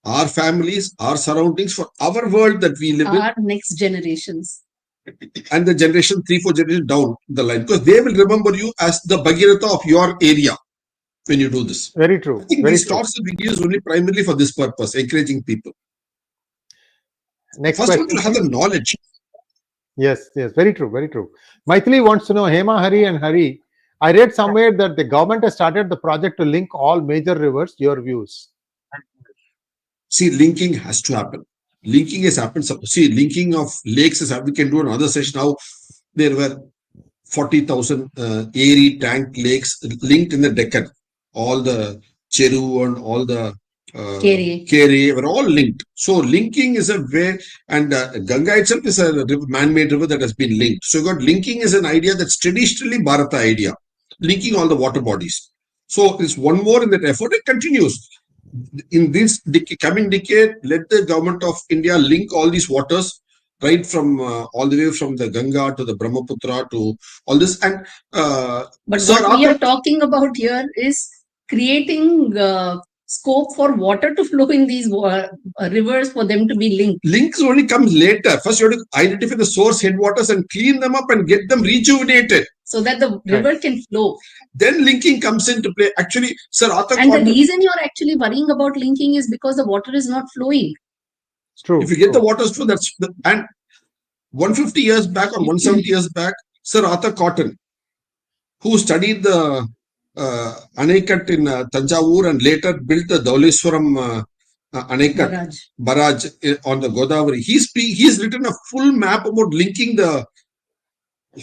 our families, our surroundings, for our world that we live in. Our next generations. And the generation 3-4 generations down the line, because they will remember you as the Bhagirath of your area when you do this. Very true. I think Very these talks will be used only primarily for this purpose, encouraging people. Next First question. of all, have the knowledge. Yes, very true, very true. Maithili wants to know, Hema, Hari and Hari, I read somewhere that the government has started the project to link all major rivers. Your views? See, linking has to happen. Linking has happened. See, linking of lakes has happened. We can do another session. Now, there were 40,000 airy tank lakes linked in the Deccan. All the Cheru and all the Kere were all linked. So linking is a way, and Ganga itself is a man-made river that has been linked. So you got linking is an idea that's traditionally Bharata idea, linking all the water bodies. So there's one more in that effort. It continues. In this coming decade, let the government of India link all these waters, right from all the way from the Ganga to the Brahmaputra to all this. And but what we are talking about here is creating scope for water to flow in these rivers for them to be linked. Links only comes later. First, you have to identify the source headwaters and clean them up and get them rejuvenated, so that the river can flow. Then linking comes into play. Actually, Sir Arthur. And the reason you're actually worrying about linking is because the water is not flowing. It's true. If you get the waters through, that's and 150 years back or 170 years back, Sir Arthur Cotton, who studied the Anekat in Tanjavur and later built the Dhauleswaram Anekat barrage on the Godavari. He's written a full map about linking the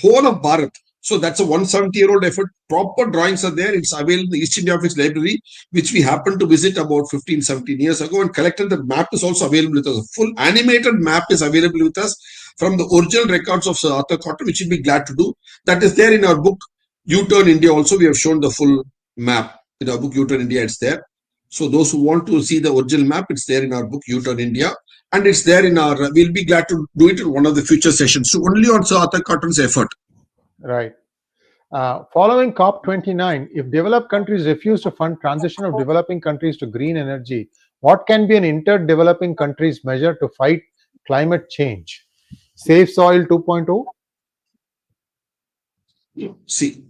whole of Bharat. So that's a 170-year-old effort. Proper drawings are there. It's available in the East India Office Library, which we happened to visit about 15, 17 years ago and collected. The map is also available with us. A full animated map is available with us from the original records of Sir Arthur Cotton, which we'll be glad to do. That is there in our book, U-Turn India. Also, we have shown the full map in our book, U-Turn India. It's there. So those who want to see the original map, it's there in our book, U-Turn India. And it's there in our, we'll be glad to do it in one of the future sessions. So only on Sir Arthur Cotton's effort. Right. Following COP29, if developed countries refuse to fund transition of developing countries to green energy, what can be an inter-developing countries measure to fight climate change? Save Soil 2.0? See,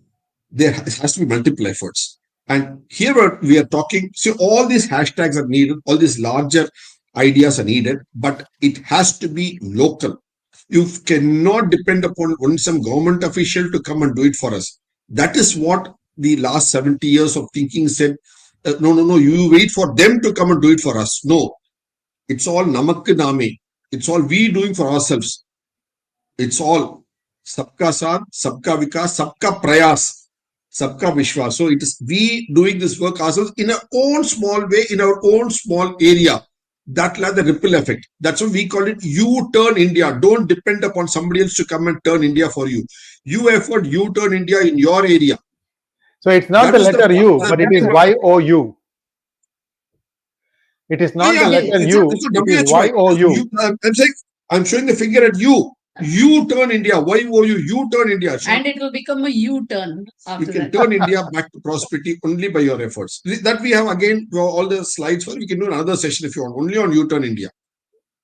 there has to be multiple efforts. And here we are talking, see, all these hashtags are needed, all these larger ideas are needed, but it has to be local. You cannot depend upon some government official to come and do it for us. That is what the last 70 years of thinking said. No, you wait for them to come and do it for us. No, it's all namak name. It's all we doing for ourselves. It's all sabka saath, sabka vikas, sabka prayas, sabka vishwas. So it is we doing this work ourselves in our own small way, in our own small area. That will have the ripple effect. That's what we call it. You turn India. Don't depend upon somebody else to come and turn India for you. You effort, you turn India in your area. So it's not the letter U, but it is YOU. It is not the letter U. It is YOU. I'm saying, I'm showing the finger at you. You turn India. YOU. You turn India. And it will become a U-turn. You can turn India back to prosperity only by your efforts. That we have again all the slides for. We can do another session if you want. Only on U-turn India.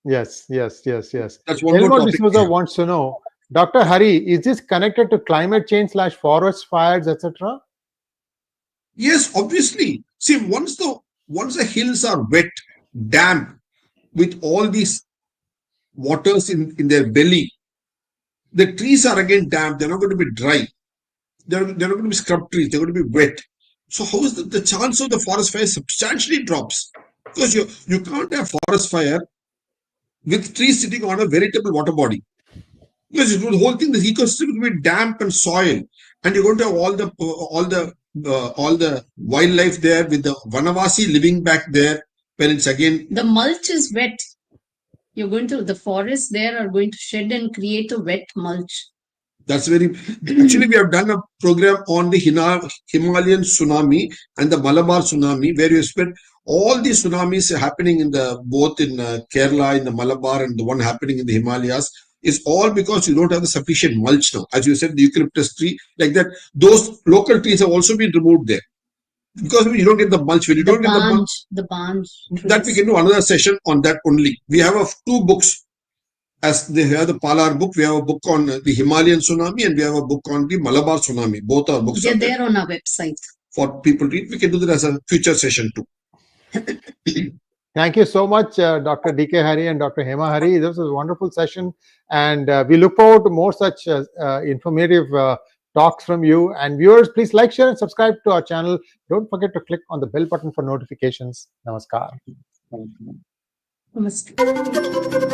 Yes. That's one more topic. D'Souza wants to know, Dr. Hari, is this connected to climate change / forest fires, etc.? Yes, obviously. See, once the hills are wet, damp, with all these waters in their belly, the trees are again damp. They're not going to be dry. They're not going to be scrub trees. They're going to be wet. So how is the chance of the forest fire substantially drops? Because you can't have forest fire with trees sitting on a veritable water body. Because the whole thing, the ecosystem will be damp and soil, and you're going to have all the wildlife there with the Vanavasi living back there. When it's again The mulch is wet. The forests there are going to shed and create a wet mulch. That's very. Actually, we have done a program on the Himalayan tsunami and the Malabar tsunami, where you spent all these tsunamis happening both in Kerala, in the Malabar, and the one happening in the Himalayas. Is all because you don't have the sufficient mulch now. As you said, the eucalyptus tree, like that, those local trees have also been removed there. Because you don't get the mulch. When you don't get the mulch, The banj. that we can do another session on that only. We have two books. As they have the Palar book, we have a book on the Himalayan tsunami and we have a book on the Malabar tsunami. Both our books They're are there on our website. for people to read. We can do that as a future session too. Thank you so much, Dr. D.K. Hari and Dr. Hema Hari. This was a wonderful session, and we look forward to more such informative talks from you. And viewers, please like, share, and subscribe to our channel. Don't forget to click on the bell button for notifications. Namaskar. Namaste.